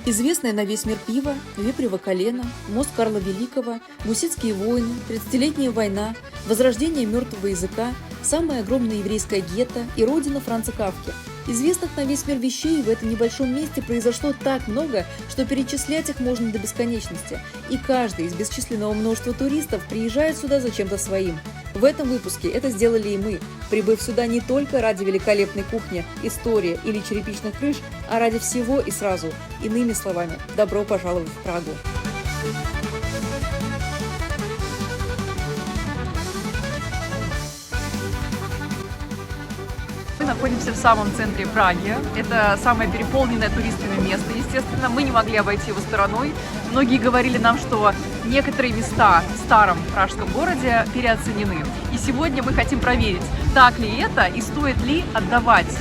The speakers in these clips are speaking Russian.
Известное на весь мир пиво, вепрево колено, мост Карла Великого, гуситские войны, 30-летняя война, возрождение мертвого языка, самая огромная еврейская гетто и родина Франца Кафки. Известных на весь мир вещей в этом небольшом месте произошло так много, что перечислять их можно до бесконечности. И каждый из бесчисленного множества туристов приезжает сюда за чем-то своим. В этом выпуске это сделали и мы, прибыв сюда не только ради великолепной кухни, истории или черепичных крыш, а ради всего и сразу. Иными словами, добро пожаловать в Прагу! Мы находимся в самом центре Праги. Это самое переполненное туристами место, естественно. Мы не могли обойти его стороной. Многие говорили нам, что некоторые места в старом пражском городе переоценены. И сегодня мы хотим проверить, так ли это и стоит ли отдавать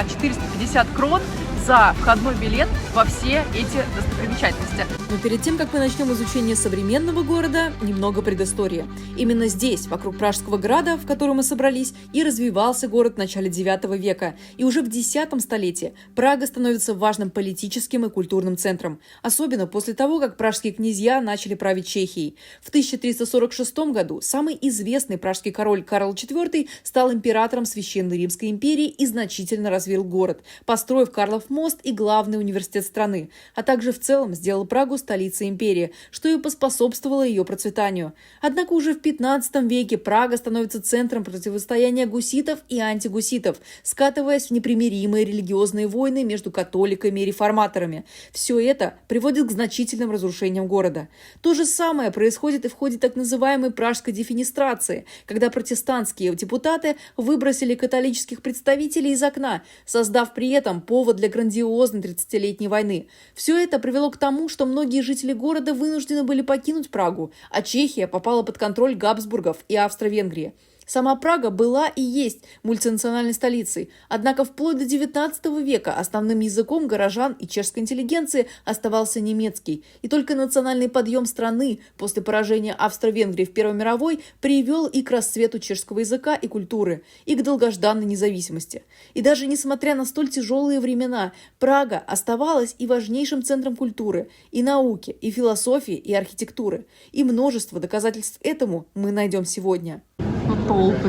450 крон за входной билет во все эти достопримечательности. Но перед тем, как мы начнем изучение современного города, немного предыстории. Именно здесь, вокруг Пражского града, в котором мы собрались, и развивался город в начале IX века. И уже в X столетии Прага становится важным политическим и культурным центром. Особенно после того, как пражские князья начали править Чехией. В 1346 году самый известный пражский король Карл IV стал императором Священной Римской империи и значительно развил город, построив Карлов мост и главный университет страны, а также в целом сделал Прагу столицей империи, что и поспособствовало ее процветанию. Однако уже в 15 веке Прага становится центром противостояния гуситов и антигуситов, скатываясь в непримиримые религиозные войны между католиками и реформаторами. Все это приводит к значительным разрушениям города. То же самое происходит и в ходе так называемой Пражской дефенестрации, когда протестантские депутаты выбросили католических представителей из окна, создав при этом повод для грандиозной 30-летней войны. Все это привело к тому, что многие жители города вынуждены были покинуть Прагу, а Чехия попала под контроль Габсбургов и Австро-Венгрии. Сама Прага была и есть мультинациональной столицей, однако вплоть до XIX века основным языком горожан и чешской интеллигенции оставался немецкий, и только национальный подъем страны после поражения Австро-Венгрии в Первой мировой привел и к расцвету чешского языка и культуры, и к долгожданной независимости. И даже несмотря на столь тяжелые времена, Прага оставалась и важнейшим центром культуры, и науки, и философии, и архитектуры. И множество доказательств этому мы найдем сегодня. Толпы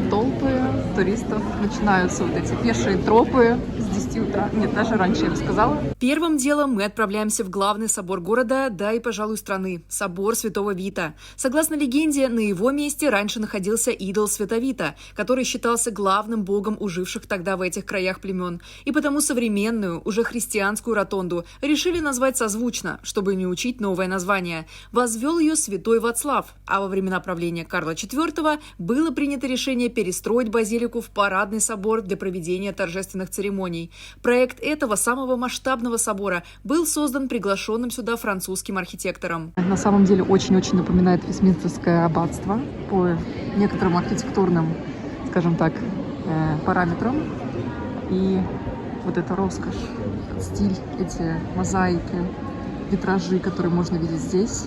туристов, начинаются вот эти пешие тропы с 10 утра. Нет, даже раньше, я бы сказала. Первым делом мы отправляемся в главный собор города, да и, пожалуй, страны – собор Святого Вита. Согласно легенде, на его месте раньше находился идол Световита, который считался главным богом у живших тогда в этих краях племен. И потому современную, уже христианскую ротонду решили назвать созвучно, чтобы не учить новое название. Возвел ее святой Вацлав, а во времена правления Карла IV было принято решение перестроить базилику в парадный собор для проведения торжественных церемоний. Проект этого самого масштабного собора был создан приглашенным сюда французским архитектором. На самом деле очень-очень напоминает Вестминстерское аббатство по некоторым архитектурным, скажем так, параметрам. И вот эта роскошь, стиль, эти мозаики, витражи, которые можно видеть здесь,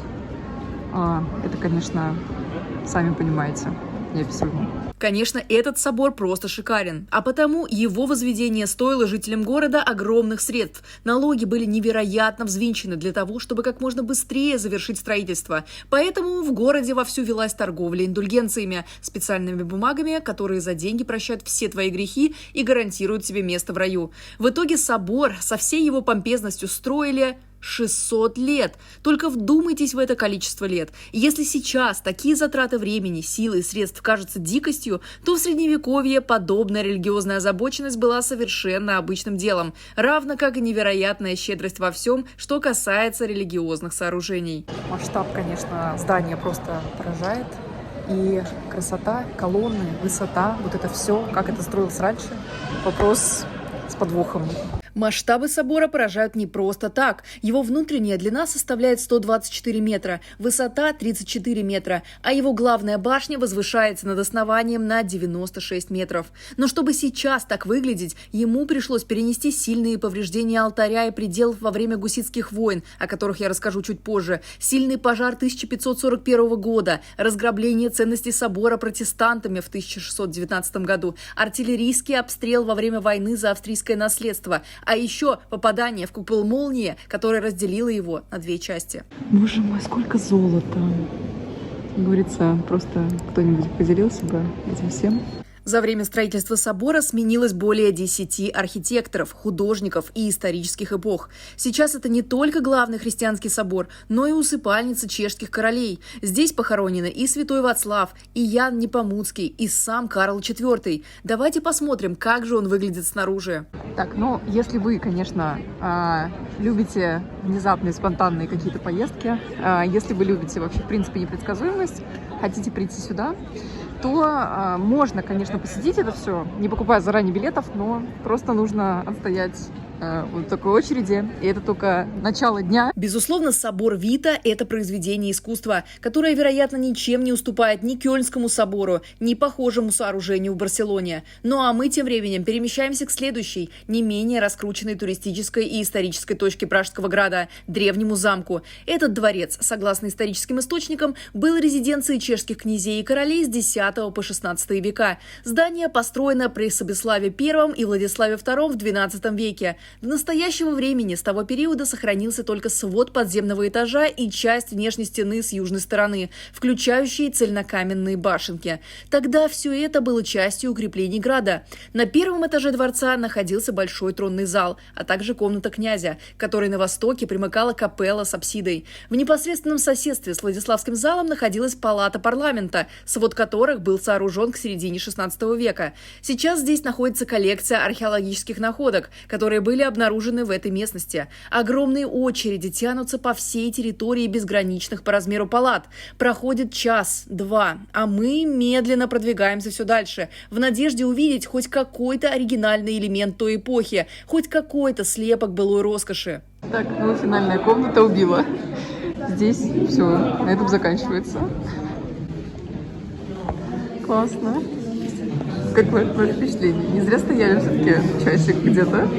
это, конечно, сами понимаете, неописуемо. Конечно, этот собор просто шикарен, а потому его возведение стоило жителям города огромных средств. Налоги были невероятно взвинчены для того, чтобы как можно быстрее завершить строительство. Поэтому в городе вовсю велась торговля индульгенциями, специальными бумагами, которые за деньги прощают все твои грехи и гарантируют тебе место в раю. В итоге собор со всей его помпезностью строили 600 лет. Только вдумайтесь в это количество лет. И если сейчас такие затраты времени, силы и средств кажутся дикостью, то в Средневековье подобная религиозная озабоченность была совершенно обычным делом, равно как и невероятная щедрость во всем, что касается религиозных сооружений. Масштаб, конечно, здания просто поражает. И красота, колонны, высота, вот это все, как это строилось раньше, вопрос с подвохом. Масштабы собора поражают не просто так. Его внутренняя длина составляет 124 метра, высота 34 метра, а его главная башня возвышается над основанием на 96 метров. Но чтобы сейчас так выглядеть, ему пришлось перенести сильные повреждения алтаря и пределов во время гуситских войн, о которых я расскажу чуть позже, сильный пожар 1541 года, разграбление ценностей собора протестантами в 1619 году, артиллерийский обстрел во время войны за австрийское наследство, А еще попадание в купол молнии, которая разделила его на две части. Боже мой, сколько золота! Как говорится, просто кто-нибудь поделился бы этим всем. За время строительства собора сменилось более 10 архитекторов, художников и исторических эпох. Сейчас это не только главный христианский собор, но и усыпальница чешских королей. Здесь похоронены и святой Вацлав, и Ян Непомуцкий, и сам Карл IV. Давайте посмотрим, как же он выглядит снаружи. Так, ну, если вы, конечно, любите внезапные, спонтанные какие-то поездки, если вы любите вообще, в принципе, непредсказуемость, хотите прийти сюда, то можно, конечно, посетить это все, не покупая заранее билетов, но просто нужно отстоять вот такой очереди, и это только начало дня. Безусловно, собор Вита – это произведение искусства, которое, вероятно, ничем не уступает ни Кёльнскому собору, ни похожему сооружению в Барселоне. Ну а мы тем временем перемещаемся к следующей, не менее раскрученной туристической и исторической точке Пражского града – древнему замку. Этот дворец, согласно историческим источникам, был резиденцией чешских князей и королей с X по XVI века. Здание построено при Собеславе I и Владиславе II в XII веке. До настоящего времени с того периода сохранился только свод подземного этажа и часть внешней стены с южной стороны, включающие цельнокаменные башенки. Тогда все это было частью укреплений града. На первом этаже дворца находился большой тронный зал, а также комната князя, к которой на востоке примыкала капелла с апсидой. В непосредственном соседстве с Владиславским залом находилась палата парламента, свод которых был сооружен к середине XVI века. Сейчас здесь находится коллекция археологических находок, которые были обнаружены в этой местности. Огромные очереди тянутся по всей территории безграничных по размеру палат. Проходит час-два, а мы медленно продвигаемся все дальше, в надежде увидеть хоть какой-то оригинальный элемент той эпохи, хоть какой-то слепок былой роскоши. Так, ну финальная комната убила. Здесь все, на этом заканчивается. Классно. Какое твое впечатление? Не зря стояли все-таки часик где-то.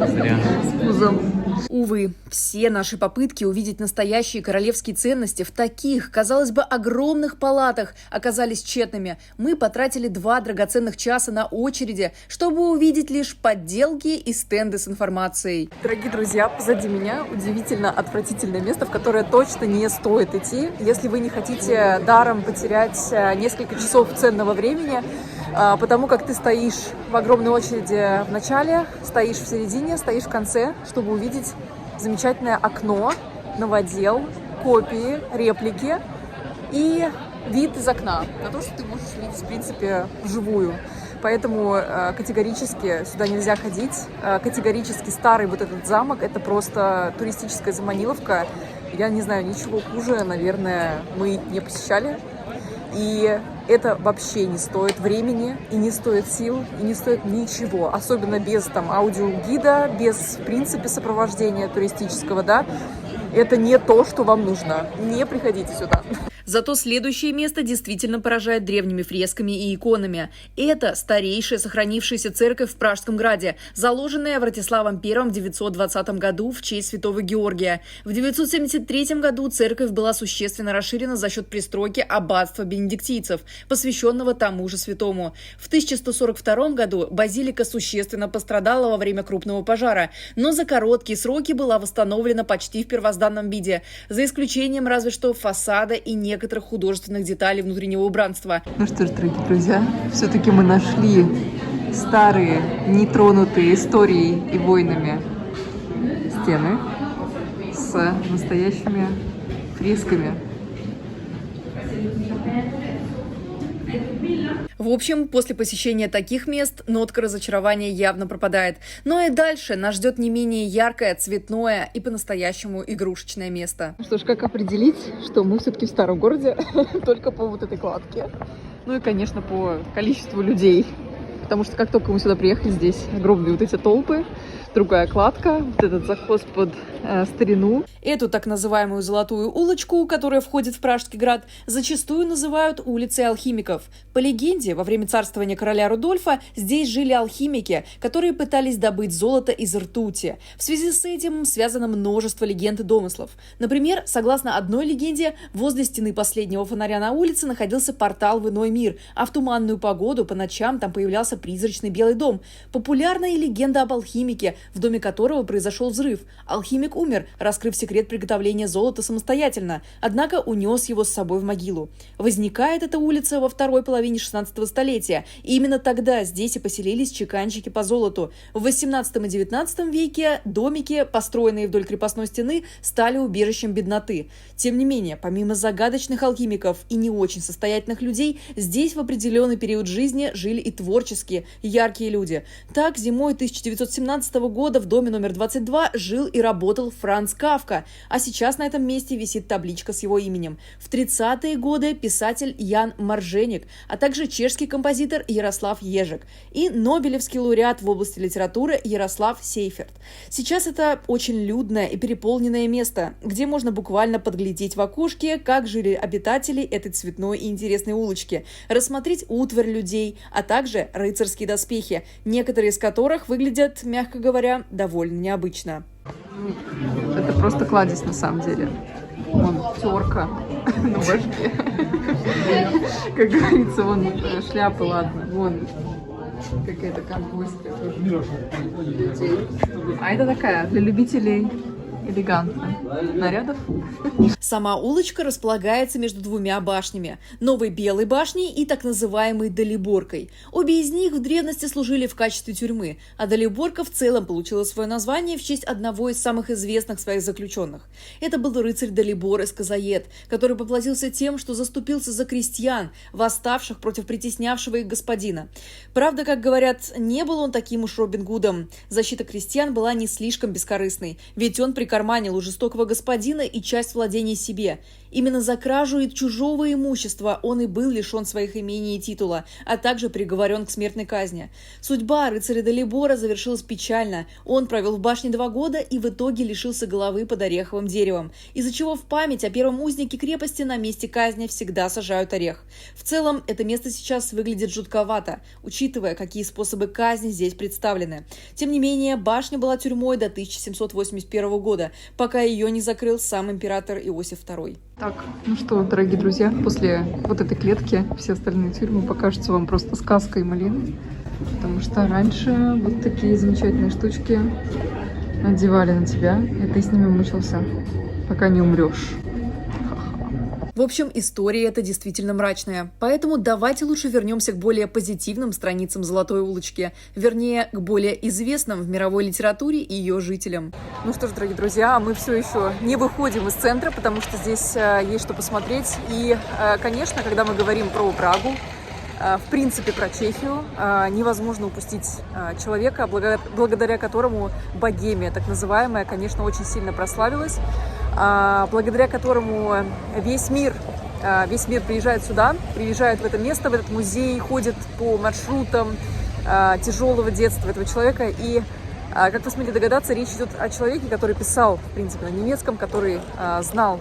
С пузом. Увы, все наши попытки увидеть настоящие королевские ценности в таких, казалось бы, огромных палатах оказались тщетными. Мы потратили 2 драгоценных часа на очереди, чтобы увидеть лишь подделки и стенды с информацией. Дорогие друзья, позади меня удивительно отвратительное место, в которое точно не стоит идти, если вы не хотите даром потерять несколько часов ценного времени, потому как ты стоишь в огромной очереди в начале, стоишь в середине, стоишь в конце, чтобы увидеть замечательное окно, новодел, копии, реплики и вид из окна на то, что ты можешь видеть, в принципе, вживую. Поэтому категорически сюда нельзя ходить. Категорически старый вот этот замок – это просто туристическая заманиловка. Я не знаю, ничего хуже, наверное, мы не посещали. И это вообще не стоит времени, и не стоит сил, и не стоит ничего. Особенно без аудиогида, без, в принципе, сопровождения туристического, да. Это не то, что вам нужно. Не приходите сюда. Зато следующее место действительно поражает древними фресками и иконами. Это старейшая сохранившаяся церковь в Пражском граде, заложенная Вратиславом I в 920 году в честь святого Георгия. В 973 году церковь была существенно расширена за счет пристройки аббатства бенедиктийцев, посвященного тому же святому. В 1142 году базилика существенно пострадала во время крупного пожара, но за короткие сроки была восстановлена почти в первозданном виде, за исключением разве что фасада и некоторых художественных деталей внутреннего убранства. Ну что ж, дорогие друзья, все-таки мы нашли старые, нетронутые историей и войнами стены с настоящими фресками. В общем, после посещения таких мест нотка разочарования явно пропадает. Но и дальше нас ждет не менее яркое, цветное и по-настоящему игрушечное место. Что ж, как определить, что мы все-таки в старом городе только по вот этой кладке? Ну и, конечно, по количеству людей. Потому что как только мы сюда приехали, здесь огромные вот эти толпы, другая кладка, вот этот заход под старину. Эту так называемую золотую улочку, которая входит в Пражский град, зачастую называют улицей алхимиков. По легенде, во время царствования короля Рудольфа здесь жили алхимики, которые пытались добыть золото из ртути. В связи с этим связано множество легенд и домыслов. Например, согласно одной легенде, возле стены последнего фонаря на улице находился портал в иной мир, а в туманную погоду по ночам там появлялся призрачный белый дом. Популярна и легенда об алхимике, в доме которого произошел взрыв. Алхимик умер, раскрыв секрет приготовления золота самостоятельно, однако унес его с собой в могилу. Возникает эта улица во второй половине 16 столетия, и именно тогда здесь и поселились чеканщики по золоту. В 18 и 19 веке домики, построенные вдоль крепостной стены, стали убежищем бедноты. Тем не менее, помимо загадочных алхимиков и не очень состоятельных людей, здесь в определенный период жизни жили и творческие, яркие люди. Так, зимой 1917 года в доме номер 22 жил и работал Франц Кафка, а сейчас на этом месте висит табличка с его именем. В 30-е годы писатель Ян Марженик, а также чешский композитор Ярослав Ежик и нобелевский лауреат в области литературы Ярослав Сейферт. Сейчас это очень людное и переполненное место, где можно буквально подглядеть в окошке, как жили обитатели этой цветной и интересной улочки, рассмотреть утварь людей, а также рыцарские доспехи, некоторые из которых выглядят, мягко говоря, довольно необычно. Это просто кладезь на самом деле. Вон терка на башке. Как говорится, вон шляпы, ладно. Вон какая-то ковбойская тоже. А это такая для любителей элегантных нарядов. Сама улочка располагается между двумя башнями – Новой Белой башней и так называемой Далиборкой. Обе из них в древности служили в качестве тюрьмы, а Далиборка в целом получила свое название в честь одного из самых известных своих заключенных. Это был рыцарь Далибор из Казаед, который поплатился тем, что заступился за крестьян, восставших против притеснявшего их господина. Правда, как говорят, не был он таким уж Робин Гудом. Защита крестьян была не слишком бескорыстной, ведь он прикарманил у жестокого господина и часть владений себе. Именно за кражу и чужого имущества он и был лишен своих имений и титула, а также приговорен к смертной казни. Судьба рыцаря Далибора завершилась печально. Он провел в башне 2 года и в итоге лишился головы под ореховым деревом, из-за чего в память о первом узнике крепости на месте казни всегда сажают орех. В целом, это место сейчас выглядит жутковато, учитывая, какие способы казни здесь представлены. Тем не менее, башня была тюрьмой до 1781 года, пока ее не закрыл сам император Иосиф II. Так, ну что, дорогие друзья, после вот этой клетки все остальные тюрьмы покажутся вам просто сказкой малины, потому что раньше вот такие замечательные штучки надевали на тебя, и ты с ними мучился, пока не умрешь. В общем, история эта действительно мрачная, поэтому давайте лучше вернемся к более позитивным страницам Золотой улочки, вернее, к более известным в мировой литературе и ее жителям. Ну что ж, дорогие друзья, мы все еще не выходим из центра, потому что здесь есть что посмотреть. И, конечно, когда мы говорим про Прагу, в принципе, про Чехию, невозможно упустить человека, благодаря которому Богемия, так называемая, конечно, очень сильно прославилась, благодаря которому весь мир приезжает сюда, приезжает в это место, в этот музей, ходит по маршрутам тяжелого детства этого человека. И, как вы смогли догадаться, речь идет о человеке, который писал, в принципе, на немецком, который знал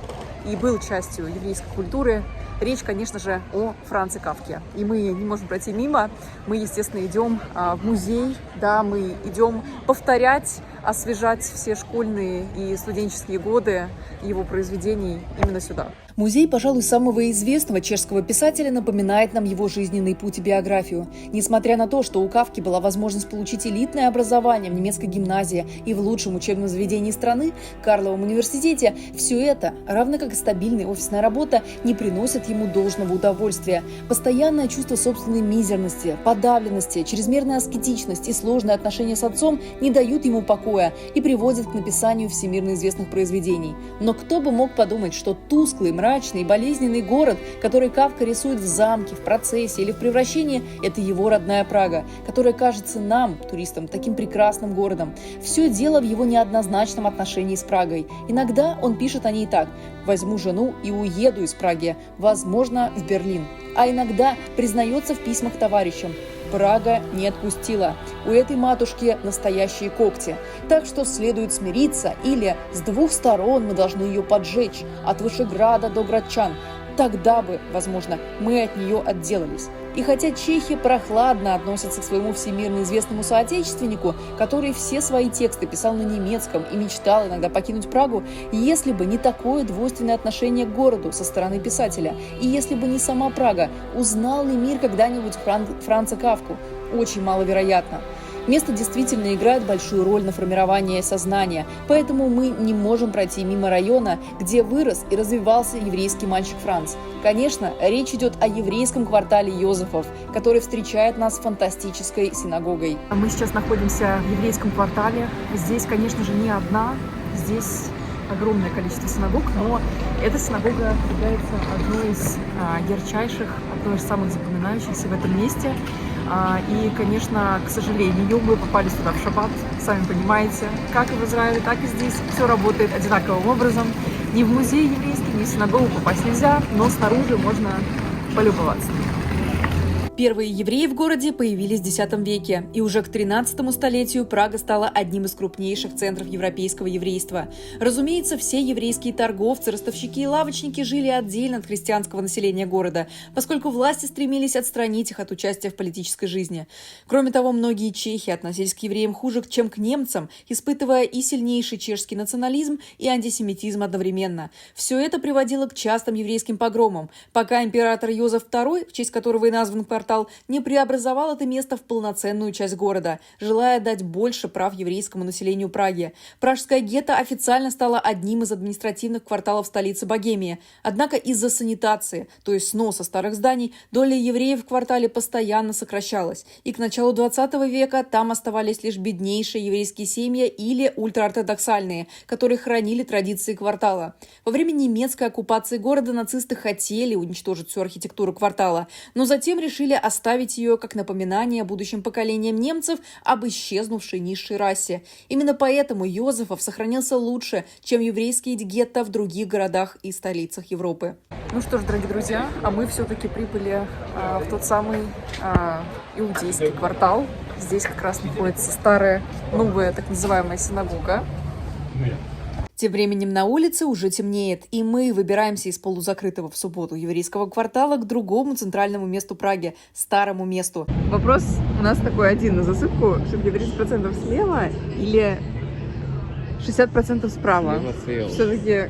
и был частью еврейской культуры. Речь, конечно же, о Франце Кафке. И мы не можем пройти мимо. Мы, естественно, идем в музей, да, мы идем повторять, освежать все школьные и студенческие годы его произведений именно сюда. Музей, пожалуй, самого известного чешского писателя напоминает нам его жизненный путь и биографию. Несмотря на то, что у Кафки была возможность получить элитное образование в немецкой гимназии и в лучшем учебном заведении страны, Карловом университете, все это, равно как и стабильная офисная работа, не приносит ему должного удовольствия. Постоянное чувство собственной мизерности, подавленности, чрезмерная аскетичность и сложные отношения с отцом не дают ему покоя и приводят к написанию всемирно известных произведений. Но кто бы мог подумать, что тусклый, мрачный, болезненный город, который Кафка рисует в замке, в процессе или в превращении, это его родная Прага, которая кажется нам, туристам, таким прекрасным городом. Все дело в его неоднозначном отношении с Прагой. Иногда он пишет о ней так: «Возьму жену и уеду из Праги, возможно, в Берлин». А иногда признается в письмах товарищам: «Прага не отпустила. У этой матушки настоящие когти. Так что следует смириться, или с 2 сторон мы должны ее поджечь, от Вышеграда до Градчан. Тогда бы, возможно, мы от нее отделались». И хотя чехи прохладно относятся к своему всемирно известному соотечественнику, который все свои тексты писал на немецком и мечтал иногда покинуть Прагу, если бы не такое двойственное отношение к городу со стороны писателя, и если бы не сама Прага, узнал ли мир когда-нибудь Франца Кафку? Очень маловероятно. Место действительно играет большую роль на формировании сознания, поэтому мы не можем пройти мимо района, где вырос и развивался еврейский мальчик Франц. Конечно, речь идет о еврейском квартале Йозефов, который встречает нас фантастической синагогой. Мы сейчас находимся в еврейском квартале. Здесь, конечно же, не одна. Здесь огромное количество синагог, но эта синагога является одной из ярчайших, одной из самых запоминающихся в этом месте. И, конечно, к сожалению, мы попали сюда в шаббат, сами понимаете, как и в Израиле, так и здесь все работает одинаковым образом. Ни в музей еврейский, ни в синагогу попасть нельзя, но снаружи можно полюбоваться. Первые евреи в городе появились в X веке, и уже к XIII столетию Прага стала одним из крупнейших центров европейского еврейства. Разумеется, все еврейские торговцы, ростовщики и лавочники жили отдельно от христианского населения города, поскольку власти стремились отстранить их от участия в политической жизни. Кроме того, многие чехи относились к евреям хуже, чем к немцам, испытывая и сильнейший чешский национализм, и антисемитизм одновременно. Все это приводило к частым еврейским погромам, пока император Йозеф II, в честь которого и назван квартал, не преобразовал это место в полноценную часть города, желая дать больше прав еврейскому населению Праги. Пражское гетто официально стало одним из административных кварталов столицы Богемии. Однако из-за санитации, то есть сноса старых зданий, доля евреев в квартале постоянно сокращалась. И к началу 20 века там оставались лишь беднейшие еврейские семьи или ультраортодоксальные, которые хранили традиции квартала. Во время немецкой оккупации города нацисты хотели уничтожить всю архитектуру квартала, но затем решили оставить ее как напоминание будущим поколениям немцев об исчезнувшей низшей расе. Именно поэтому Йозефов сохранился лучше, чем еврейские гетто в других городах и столицах Европы. Ну что ж, дорогие друзья, а мы все-таки прибыли в тот самый иудейский квартал. Здесь как раз находится старая, новая так называемая синагога. Тем временем на улице уже темнеет, и мы выбираемся из полузакрытого в субботу еврейского квартала к другому центральному месту Праги – Старому месту. Вопрос у нас такой один на засыпку. Все-таки 30% слева или 60% справа? Все-таки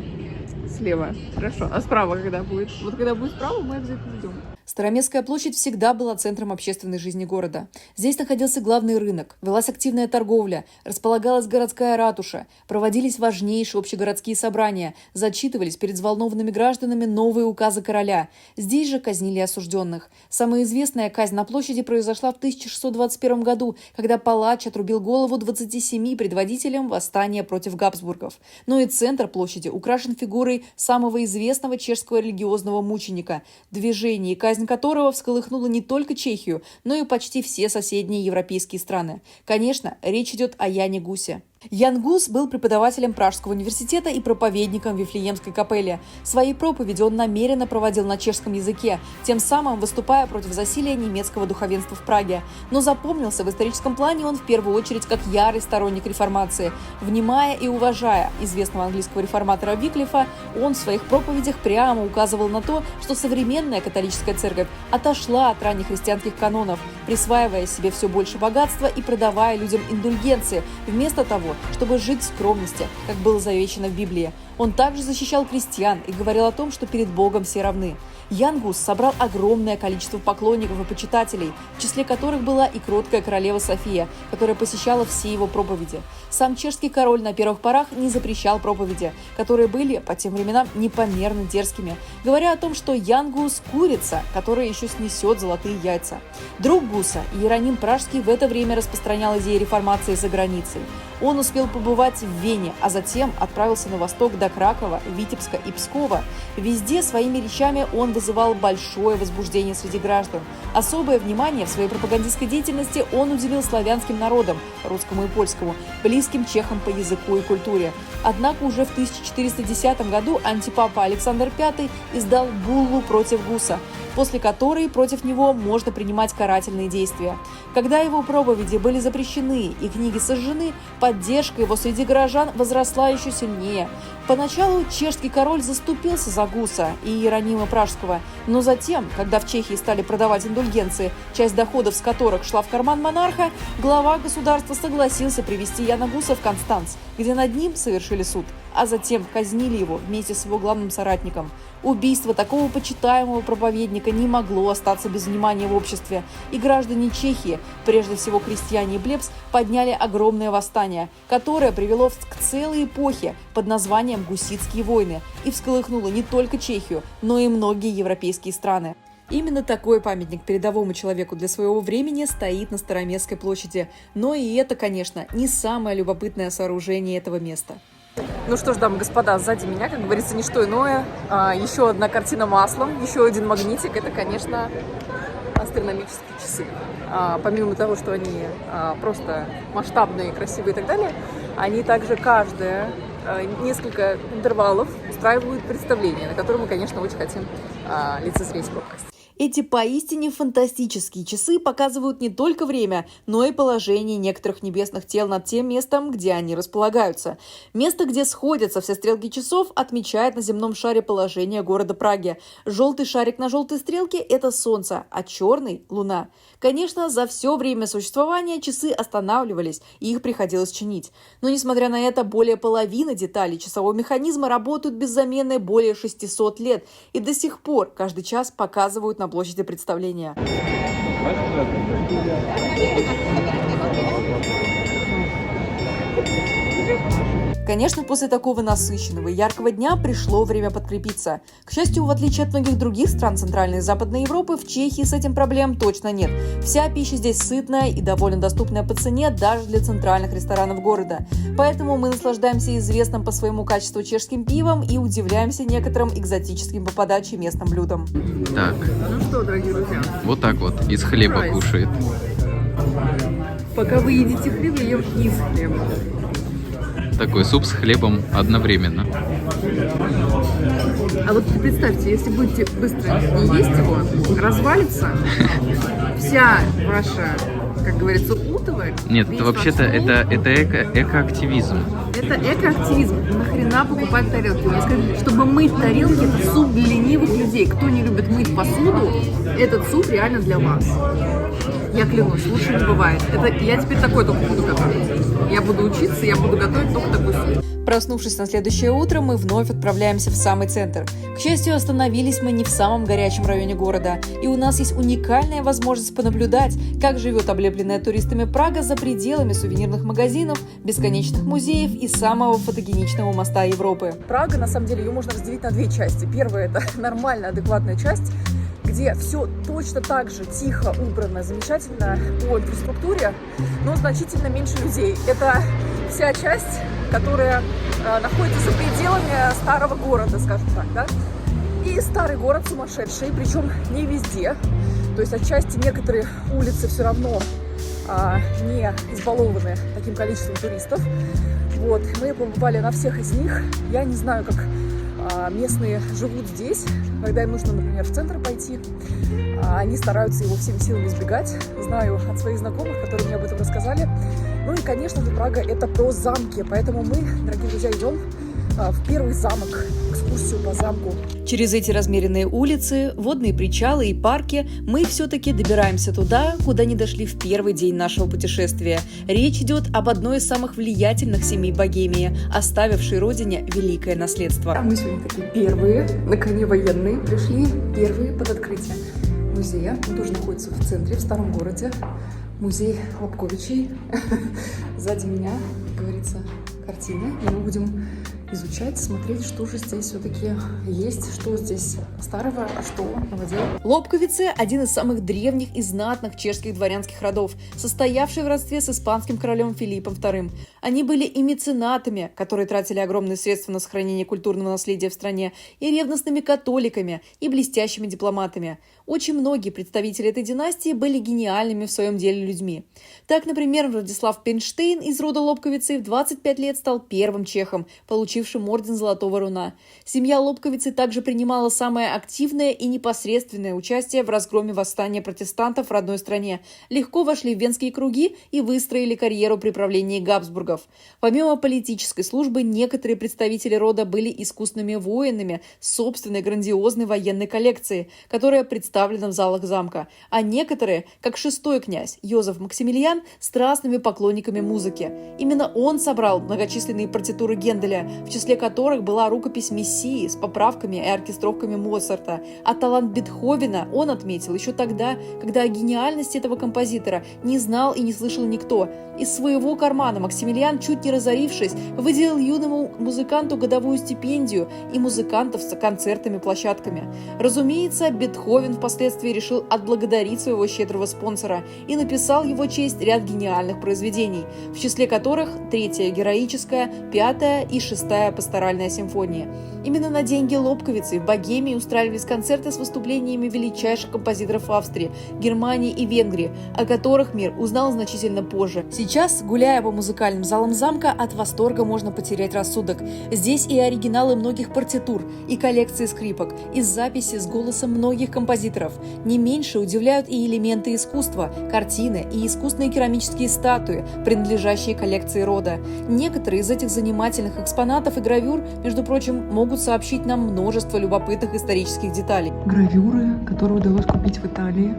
слева. Хорошо. А справа когда будет? Вот когда будет справа, мы обязательно идем. Староместская площадь всегда была центром общественной жизни города. Здесь находился главный рынок, велась активная торговля, располагалась городская ратуша, проводились важнейшие общегородские собрания, зачитывались перед взволнованными гражданами новые указы короля. Здесь же казнили осужденных. Самая известная казнь на площади произошла в 1621 году, когда палач отрубил голову 27 предводителям восстания против Габсбургов. Но и центр площади украшен фигурой самого известного чешского религиозного мученика. Движение и казнь которого всколыхнула не только Чехию, но и почти все соседние европейские страны. Конечно, речь идет о Яне Гусе. Ян Гус был преподавателем Пражского университета и проповедником в Вифлеемской капелле. Свои проповеди он намеренно проводил на чешском языке, тем самым выступая против засилия немецкого духовенства в Праге. Но запомнился в историческом плане он в первую очередь как ярый сторонник реформации. Внимая и уважая известного английского реформатора Виклифа, он в своих проповедях прямо указывал на то, что современная католическая церковь отошла от ранних христианских канонов, присваивая себе все больше богатства и продавая людям индульгенции, вместо того, чтобы жить в скромности, как было завещано в Библии. Он также защищал крестьян и говорил о том, что перед Богом все равны. Ян Гус собрал огромное количество поклонников и почитателей, в числе которых была и кроткая королева София, которая посещала все его проповеди. Сам чешский король на первых порах не запрещал проповеди, которые были по тем временам непомерно дерзкими, говоря о том, что Ян Гус – курица, которая еще снесет золотые яйца. Друг Гуса, Иероним Пражский, в это время распространял идеи реформации за границей. Он успел побывать в Вене, а затем отправился на восток до Кракова, Витебска и Пскова. Везде своими речами он вызывал большое возбуждение среди граждан. Особое внимание в своей пропагандистской деятельности он уделил славянским народам, русскому и польскому, близким чехам по языку и культуре. Однако уже в 1410 году антипапа Александр V издал буллу против Гуса, после которой против него можно принимать карательные действия. Когда его проповеди были запрещены и книги сожжены, поддержка его среди горожан возросла еще сильнее. Поначалу чешский король заступился за Гуса и Иеронима Пражского, но затем, когда в Чехии стали продавать индульгенции, часть доходов с которых шла в карман монарха, глава государства согласился привести Яна Гуса в Констанц, где над ним совершили суд. а затем казнили его вместе с его главным соратником. Убийство такого почитаемого проповедника не могло остаться без внимания в обществе, и граждане Чехии, прежде всего крестьяне и плебс, подняли огромное восстание, которое привело к целой эпохе под названием «Гуситские войны» и всколыхнуло не только Чехию, но и многие европейские страны. Именно такой памятник передовому человеку для своего времени стоит на Староместской площади. Но и это, конечно, не самое любопытное сооружение этого места. Ну что ж, дамы и господа, сзади меня, как говорится, не что иное. Еще одна картина маслом, еще один магнитик. Это, конечно, астрономические часы. Помимо того, что они просто масштабные, красивые и так далее, они также каждые несколько интервалов устраивают представление, на которое мы, конечно, очень хотим лицезреть и попасть. Эти поистине фантастические часы показывают не только время, но и положение некоторых небесных тел над тем местом, где они располагаются. Место, где сходятся все стрелки часов, отмечает на земном шаре положение города Праги. Желтый шарик на желтой стрелке – это Солнце, а черный – Луна. Конечно, за все время существования часы останавливались, и их приходилось чинить. Но, несмотря на это, более половины деталей часового механизма работают без замены более 600 лет, и до сих пор каждый час показывают на площади представления. Конечно, после такого насыщенного и яркого дня пришло время подкрепиться. К счастью, в отличие от многих других стран Центральной и Западной Европы, в Чехии с этим проблем точно нет. Вся пища здесь сытная и довольно доступная по цене даже для центральных ресторанов города. Поэтому мы наслаждаемся известным по своему качеству чешским пивом и удивляемся некоторым экзотическим по подаче местным блюдам. Так. Ну что, дорогие друзья? Вот так вот, из хлеба кушает. Пока вы едите хлеб, я ем из хлеба. Такой суп с хлебом одновременно. А вот представьте, если будете быстро не есть его, развалится вся ваша, как говорится, утоварь. Нет, это вообще-то экоактивизм. Это экоактивизм. Нахрена покупать тарелки? Мне сказали, чтобы мыть тарелки, это суп для ленивых людей. Кто не любит мыть посуду, этот суп реально для вас. Я клянусь, лучше не бывает. Я теперь такой только буду готовить. Я буду учиться, я буду готовить только такой суп. Проснувшись на следующее утро, мы вновь отправляемся в самый центр. К счастью, остановились мы не в самом горячем районе города, и у нас есть уникальная возможность понаблюдать, как живет облепленная туристами Прага за пределами сувенирных магазинов, бесконечных музеев и самого фотогеничного моста Европы. Прага, на самом деле, ее можно разделить на две части. Первая – это нормальная, адекватная часть, где все точно так же тихо, убрано, замечательно по инфраструктуре, но значительно меньше людей. Это вся часть, которая находится за пределами старого города, скажем так, да? И старый город сумасшедший, причем не везде. То есть отчасти некоторые улицы все равно не избалованы таким количеством туристов. Вот. Мы побывали на всех из них. Я не знаю, как местные живут здесь, когда им нужно, например, в центр пойти. Они стараются его всеми силами избегать. Знаю от своих знакомых, которые мне об этом рассказали. Ну и, конечно же, Прага – это про замки. Поэтому мы, дорогие друзья, идем в первый замок, экскурсию по замку. Через эти размеренные улицы, водные причалы и парки мы все-таки добираемся туда, куда не дошли в первый день нашего путешествия. Речь идет об одной из самых влиятельных семей Богемии, оставившей родине великое наследство. Мы сегодня такие первые, на коне военные, пришли первые под открытие музея. Он тоже находится в центре, в старом городе. Музей Лобковичей. Сзади меня, как говорится, картины. И мы будем изучать, смотреть, что же здесь все-таки есть, что здесь старого, а что новодела. Лобковицы – один из самых древних и знатных чешских дворянских родов, состоявший в родстве с испанским королем Филиппом II. Они были и меценатами, которые тратили огромные средства на сохранение культурного наследия в стране, и ревностными католиками, и блестящими дипломатами. Очень многие представители этой династии были гениальными в своем деле людьми. Так, например, Владислав Пенштейн из рода Лобковицей в 25 лет стал первым чехом, получившим орден Золотого Руна. Семья Лобковицей также принимала самое активное и непосредственное участие в разгроме восстания протестантов в родной стране, легко вошли в венские круги и выстроили карьеру при правлении Габсбургов. Помимо политической службы, некоторые представители рода были искусными воинами с собственной грандиозной военной коллекцией, которая представлена в залах замка, а некоторые, как шестой князь Йозеф Максимилиан, страстными поклонниками музыки. Именно он собрал многочисленные партитуры Генделя, в числе которых была рукопись Мессии с поправками и оркестровками Моцарта. А талант Бетховена он отметил еще тогда, когда о гениальности этого композитора не знал и не слышал никто. Из своего кармана Максимилиан, чуть не разорившись, выделил юному музыканту годовую стипендию и музыкантов с концертами-площадками. Разумеется, Бетховен впоследствии решил отблагодарить своего щедрого спонсора и написал в его честь ряд гениальных произведений, в числе которых третья героическая, пятая и шестая пасторальная симфонии. Именно на деньги Лобковицы в Богемии устраивались концерты с выступлениями величайших композиторов Австрии, Германии и Венгрии, о которых мир узнал значительно позже. Сейчас, гуляя по музыкальным залам замка, от восторга можно потерять рассудок. Здесь и оригиналы многих партитур, и коллекции скрипок, и записи с голосом многих композиторов. Не меньше удивляют и элементы искусства, картины и искусственные керамические статуи, принадлежащие коллекции рода. Некоторые из этих занимательных экспонатов и гравюр, между прочим, могут сообщить нам множество любопытных исторических деталей. Гравюры, которые удалось купить в Италии,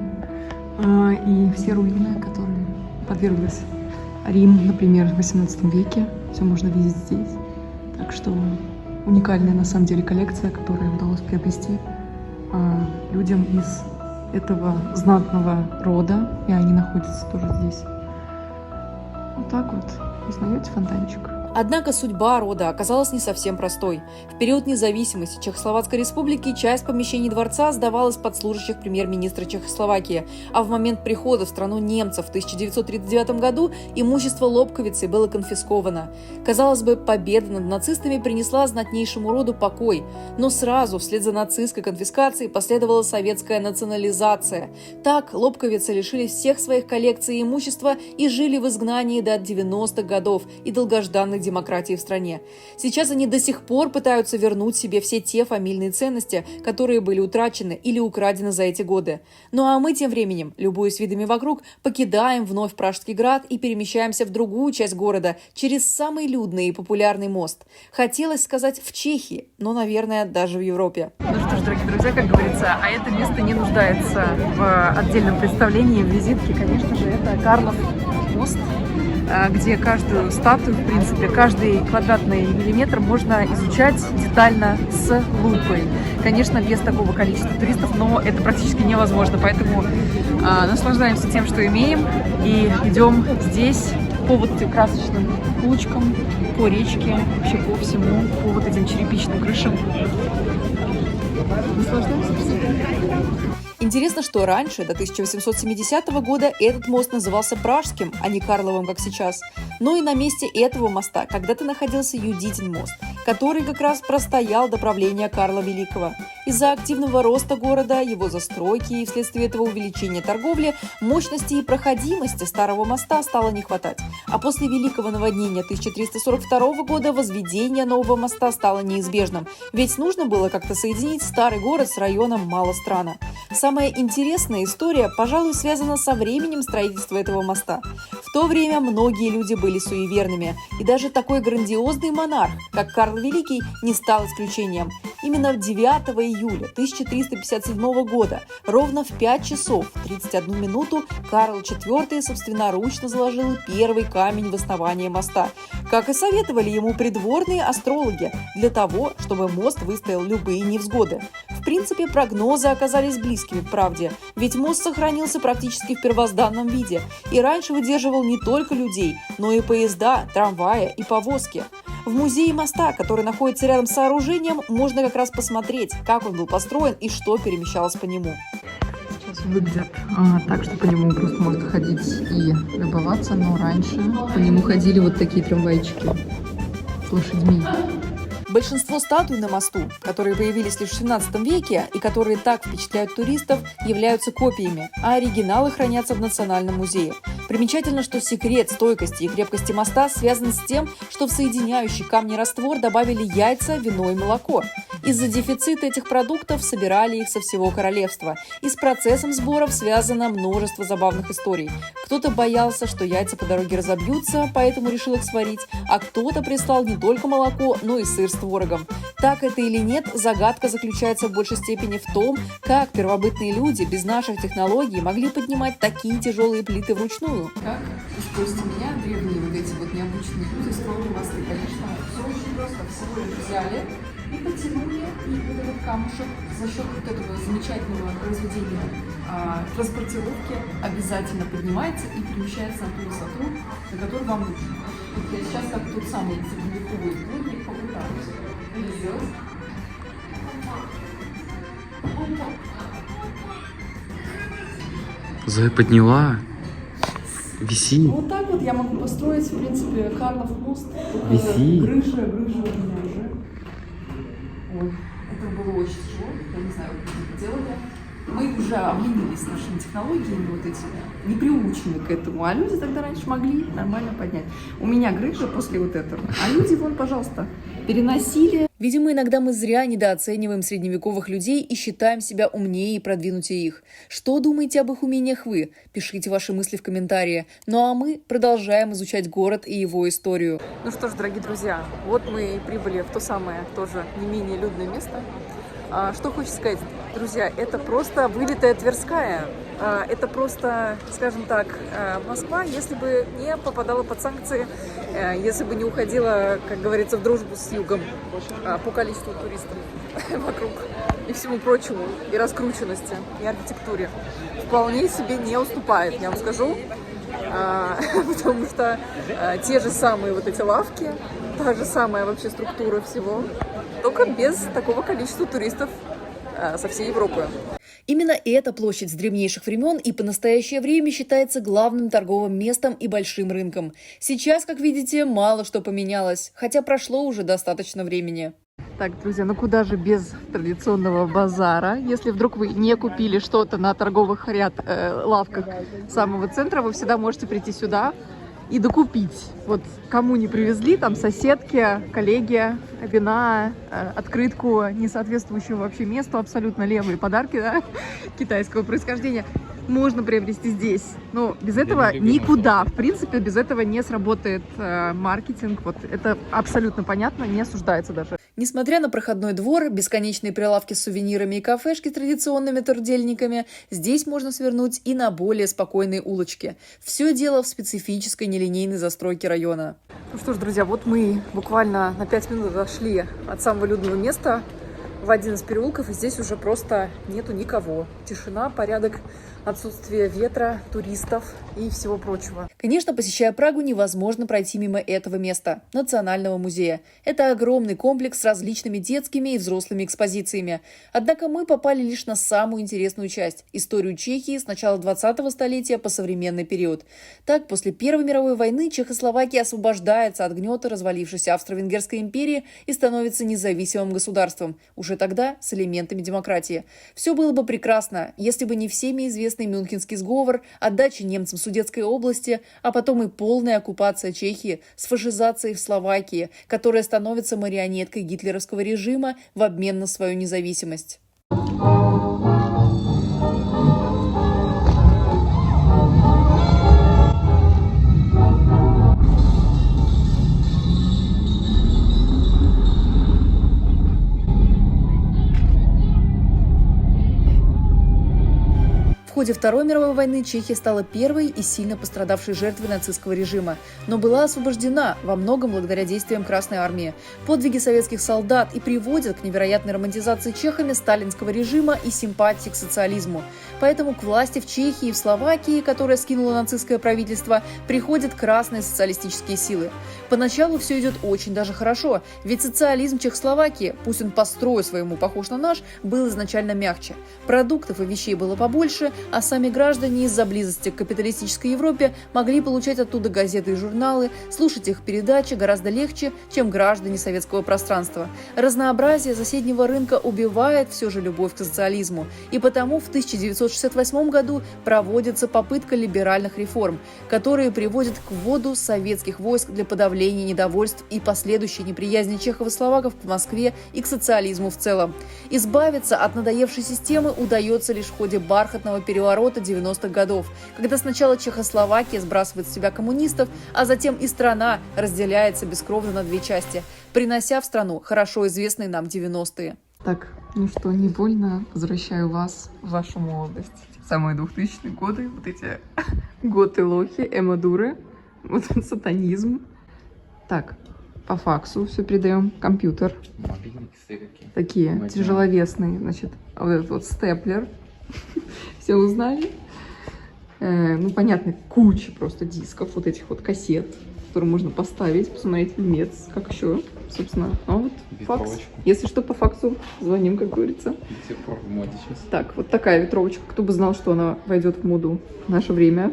и все руины, которые подверглись. Рим, например, в 18 веке. Все можно видеть здесь. Так что уникальная на самом деле коллекция, которую удалось приобрести людям из этого знатного рода. И они находятся тоже здесь. Вот так вот. Узнаете фонтанчик? Однако судьба рода оказалась не совсем простой. В период независимости Чехословацкой республики часть помещений дворца сдавалась под служащих премьер-министра Чехословакии, а в момент прихода в страну немцев в 1939 году имущество Лобковицы было конфисковано. Казалось бы, победа над нацистами принесла знатнейшему роду покой, но сразу вслед за нацистской конфискацией последовала советская национализация. Так Лобковицы лишились всех своих коллекций и имущества и жили в изгнании до 90-х годов и долгожданных демократии в стране. Сейчас они до сих пор пытаются вернуть себе все те фамильные ценности, которые были утрачены или украдены за эти годы. Ну а мы тем временем, любуясь видами вокруг, покидаем вновь Пражский град и перемещаемся в другую часть города через самый людный и популярный мост. Хотелось сказать в Чехии, но, наверное, даже в Европе. Ну что ж, дорогие друзья, как говорится, а это место не нуждается в отдельном представлении, в визитке, конечно же, это Карлов мост, где каждую статую, в принципе, каждый квадратный миллиметр можно изучать детально с лупой. Конечно, без такого количества туристов, но это практически невозможно, поэтому наслаждаемся тем, что имеем, и идем здесь по вот этим красочным улочкам, по речке, вообще по всему, по вот этим черепичным крышам. Наслаждаемся. Интересно, что раньше, до 1870 года, этот мост назывался Пражским, а не Карловым, как сейчас. Но и на месте этого моста когда-то находился Юдитин мост, который как раз простоял до правления Карла Великого. Из-за активного роста города, его застройки и вследствие этого увеличения торговли, мощности и проходимости старого моста стало не хватать. А после Великого наводнения 1342 года возведение нового моста стало неизбежным, ведь нужно было как-то соединить старый город с районом Малострана. Самая интересная история, пожалуй, связана со временем строительства этого моста. В то время многие люди были суеверными, и даже такой грандиозный монарх, как Карл Великий, не стал исключением. Именно 9 июля 1357 года, ровно в 5 часов 31 минуту, Карл IV собственноручно заложил первый камень в основание моста, как и советовали ему придворные астрологи, для того, чтобы мост выстоял любые невзгоды. В принципе, прогнозы оказались близкими к правде, ведь мост сохранился практически в первозданном виде и раньше выдерживал не только людей, но и поезда, трамваи и повозки. В музее моста, который находится рядом с сооружением, можно как раз посмотреть, как он был построен и что перемещалось по нему. Сейчас выглядят так, что по нему просто можно ходить и любоваться, но раньше по нему ходили вот такие трамвайчики с лошадьми. Большинство статуй на мосту, которые появились лишь в 17 веке и которые так впечатляют туристов, являются копиями, а оригиналы хранятся в Национальном музее. Примечательно, что секрет стойкости и крепкости моста связан с тем, что в соединяющий камни раствор добавили яйца, вино и молоко. Из-за дефицита этих продуктов собирали их со всего королевства. И с процессом сборов связано множество забавных историй. Кто-то боялся, что яйца по дороге разобьются, поэтому решил их сварить, а кто-то прислал не только молоко, но и сыр с творогом. Так это или нет, загадка заключается в большей степени в том, как первобытные люди без наших технологий могли поднимать такие тяжелые плиты вручную. Как, спросите меня, древние вот эти вот необычные люди строили мосты? Конечно, все очень просто. Всего лишь взяли и потянули, и вот этот камушек за счет вот этого замечательного произведения транспортировки обязательно поднимается и перемещается на ту высоту, на которую вам нужно. Вот я сейчас как тот самый средневековый плотник попытаюсь это сделать. Зоя подняла. Виси. Вот так вот я могу построить, в принципе, Карлов мост. Виси. Грыжа у меня уже. Ой, это было очень тяжело. Я не знаю, как вы это делали. Мы уже обленились нашими технологиями вот этими, не приучены к этому. А люди тогда раньше могли нормально поднять. У меня грыжа после вот этого. А люди, вон, пожалуйста, переносили. Видимо, иногда мы зря недооцениваем средневековых людей и считаем себя умнее и продвинутее их. Что думаете об их умениях вы? Пишите ваши мысли в комментарии. Ну а мы продолжаем изучать город и его историю. Ну что ж, дорогие друзья, вот мы и прибыли в то самое, тоже не менее людное место. Что хочется сказать, друзья, это просто вылитая Тверская. Это просто, скажем так, Москва, если бы не попадала под санкции, если бы не уходила, как говорится, в дружбу с югом по количеству туристов вокруг и всему прочему, и раскрученности, и архитектуре. Вполне себе не уступает, я вам скажу, потому что те же самые вот эти лавки, та же самая вообще структура всего, только без такого количества туристов со всей Европы. Именно эта площадь с древнейших времен и по настоящее время считается главным торговым местом и большим рынком. Сейчас, как видите, мало что поменялось, хотя прошло уже достаточно времени. Так, друзья, ну куда же без традиционного базара? Если вдруг вы не купили что-то на торговых лавках самого центра, вы всегда можете прийти сюда и докупить. Вот кому не привезли, там соседки, коллеги, вина, открытку, не соответствующую вообще месту, абсолютно левые подарки, да, китайского происхождения, можно приобрести здесь. Но без этого никуда. В принципе, без этого не сработает маркетинг. Вот это абсолютно понятно, не осуждается даже. Несмотря на проходной двор, бесконечные прилавки с сувенирами и кафешки с традиционными тордельниками, здесь можно свернуть и на более спокойные улочки. Все дело в специфической нелинейной застройке района. Ну что ж, друзья, вот мы буквально на 5 минут дошли от самого людного места в один из переулков, и здесь уже просто нету никого. Тишина, порядок, отсутствие ветра, туристов и всего прочего. Конечно, посещая Прагу, невозможно пройти мимо этого места – Национального музея. Это огромный комплекс с различными детскими и взрослыми экспозициями. Однако мы попали лишь на самую интересную часть – историю Чехии с начала 20-го столетия по современный период. Так, после Первой мировой войны Чехословакия освобождается от гнета развалившейся Австро-Венгерской империи и становится независимым государством, уже тогда с элементами демократии. Все было бы прекрасно, если бы не всеми известный Мюнхенский сговор, отдача немцам Судетской области, а потом и полная оккупация Чехии с фашизацией в Словакии, которая становится марионеткой гитлеровского режима в обмен на свою независимость. В ходе Второй мировой войны Чехия стала первой и сильно пострадавшей жертвой нацистского режима, но была освобождена во многом благодаря действиям Красной армии. Подвиги советских солдат и приводят к невероятной романтизации чехами сталинского режима и симпатии к социализму. Поэтому к власти в Чехии и в Словакии, которая скинула нацистское правительство, приходят красные социалистические силы. Поначалу все идет очень даже хорошо, ведь социализм Чехословакии, пусть он по строю своему похож на наш, был изначально мягче. Продуктов и вещей было побольше, а сами граждане из-за близости к капиталистической Европе могли получать оттуда газеты и журналы, слушать их передачи гораздо легче, чем граждане советского пространства. Разнообразие соседнего рынка убивает все же любовь к социализму, и потому в 1968 году проводится попытка либеральных реформ, которые приводят к вводу советских войск для подавления недовольств и последующей неприязни чехов и словаков к Москве и к социализму в целом. Избавиться от надоевшей системы удается лишь в ходе бархатного переворота 90-х годов, когда сначала Чехословакия сбрасывает с себя коммунистов, а затем и страна разделяется бескровно на две части, принося в страну хорошо известные нам 90-е. Так, ну что, невольно возвращаю вас в вашу молодость. Самые 2000-е годы, вот эти готы-лохи, эмодуры, вот этот сатанизм. Так, по факсу все передаем. Компьютер. Такие тяжеловесные, значит, вот этот вот степлер. Все узнали. Ну, понятно, куча просто дисков, вот этих вот кассет, которые можно поставить, посмотреть фильмец. Как еще, собственно, вот факс. Если что, по факсу звоним, как говорится. До сих пор в моде сейчас. Так, вот такая ветровочка. Кто бы знал, что она войдет в моду в наше время.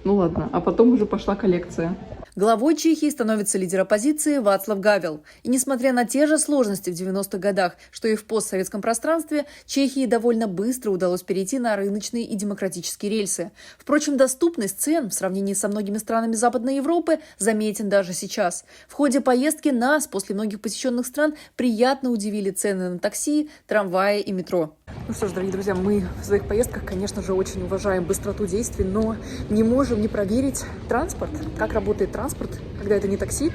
Ну ладно, а потом уже пошла коллекция. Главой Чехии становится лидер оппозиции Вацлав Гавел. И несмотря на те же сложности в 90-х годах, что и в постсоветском пространстве, Чехии довольно быстро удалось перейти на рыночные и демократические рельсы. Впрочем, доступность цен в сравнении со многими странами Западной Европы заметен даже сейчас. В ходе поездки нас после многих посещенных стран приятно удивили цены на такси, трамваи и метро. Ну что ж, дорогие друзья, мы в своих поездках, конечно же, очень уважаем быстроту действий, но не можем не проверить транспорт, как работает транспорт, когда это не такси.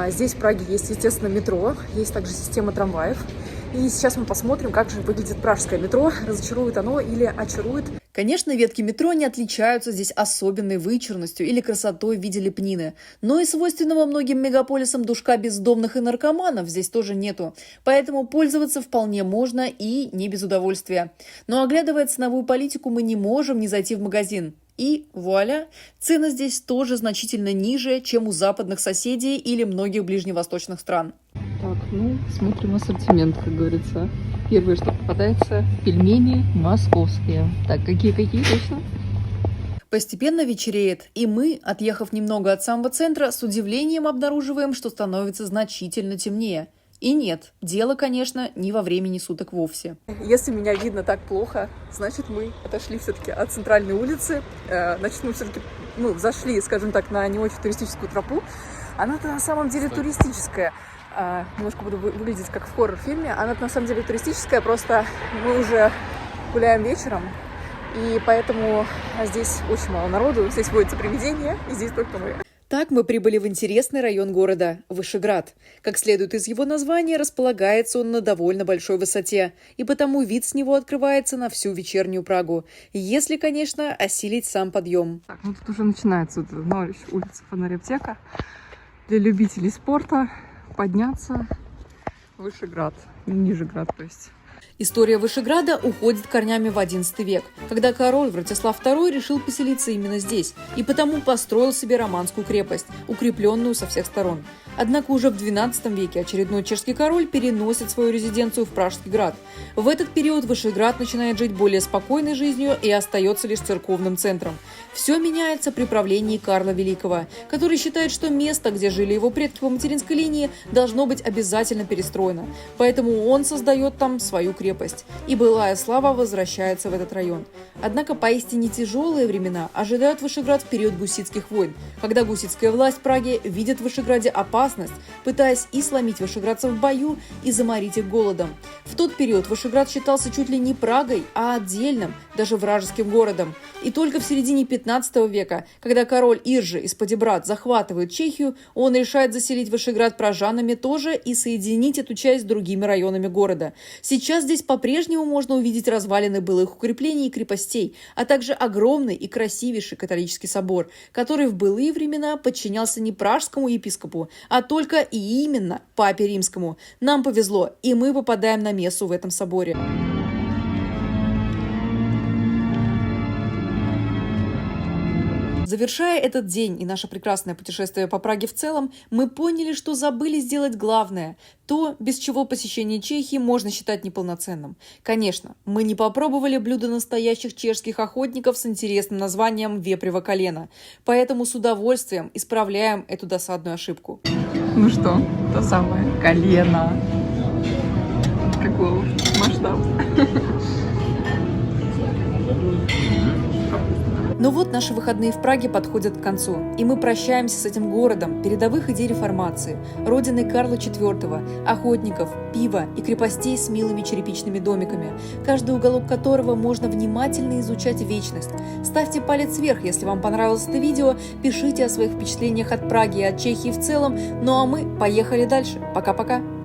Здесь в Праге есть, естественно, метро, есть также система трамваев. И сейчас мы посмотрим, как же выглядит пражское метро, разочарует оно или очарует. Конечно, ветки метро не отличаются здесь особенной вычурностью или красотой в виде лепнины. Но и свойственного многим мегаполисам душка бездомных и наркоманов здесь тоже нету. Поэтому пользоваться вполне можно и не без удовольствия. Но оглядывая ценовую политику, мы не можем не зайти в магазин. И вуаля, цены здесь тоже значительно ниже, чем у западных соседей или многих ближневосточных стран. Так, ну, смотрим ассортимент, как говорится. Первое, что попадается, пельмени московские. Так, какие точно? Постепенно вечереет, и мы, отъехав немного от самого центра, с удивлением обнаруживаем, что становится значительно темнее. И нет, дело, конечно, не во времени суток вовсе. Если меня видно так плохо, значит, мы отошли все-таки от центральной улицы. Значит, мы все-таки зашли, скажем так, на не очень туристическую тропу. Она-то на самом деле туристическая. Немножко буду выглядеть как в хоррор-фильме. Она-то на самом деле туристическая, просто мы уже гуляем вечером, и поэтому здесь очень мало народу, здесь водятся привидения, и здесь только мы. Так мы прибыли в интересный район города – Вышеград. Как следует из его названия, располагается он на довольно большой высоте, и потому вид с него открывается на всю вечернюю Прагу, если, конечно, осилить сам подъем. Так, ну тут уже начинается улица Фонарь-Аптека. Для любителей спорта подняться в Вышеград, Нижеград, то есть. История Вышеграда уходит корнями в XI век, когда король Вратислав II решил поселиться именно здесь, и потому построил себе романскую крепость, укрепленную со всех сторон. Однако уже в XII веке очередной чешский король переносит свою резиденцию в Пражский град. В этот период Вышеград начинает жить более спокойной жизнью и остается лишь церковным центром. Все меняется при правлении Карла Великого, который считает, что место, где жили его предки по материнской линии, должно быть обязательно перестроено. Поэтому он создает там свою крепость. И былая слава возвращается в этот район. Однако поистине тяжелые времена ожидают Вышеград в период гуситских войн, когда гуситская власть в Праге видит в Вышеграде опасность, пытаясь и сломить вышеградцев в бою, и заморить их голодом. В тот период Вышеград считался чуть ли не Прагой, а отдельным, даже вражеским городом. И только в середине 15 века, когда король Иржи из Подебрат захватывает Чехию, он решает заселить Вышеград пражанами тоже и соединить эту часть с другими районами города. Сейчас здесь по-прежнему можно увидеть развалины былых укреплений и крепостей, а также огромный и красивейший католический собор, который в былые времена подчинялся не пражскому епископу, а только и именно папе римскому. Нам повезло, и мы попадаем на мессу в этом соборе. Завершая этот день и наше прекрасное путешествие по Праге в целом, мы поняли, что забыли сделать главное – то, без чего посещение Чехии можно считать неполноценным. Конечно, мы не попробовали блюда настоящих чешских охотников с интересным названием «вепрево колено», поэтому с удовольствием исправляем эту досадную ошибку. Ну что, то самое колено. Какого масштаба? Но вот наши выходные в Праге подходят к концу, и мы прощаемся с этим городом передовых идей реформации, родиной Карла IV, охотников, пива и крепостей с милыми черепичными домиками, каждый уголок которого можно внимательно изучать вечность. Ставьте палец вверх, если вам понравилось это видео, пишите о своих впечатлениях от Праги и от Чехии в целом, ну а мы поехали дальше. Пока-пока!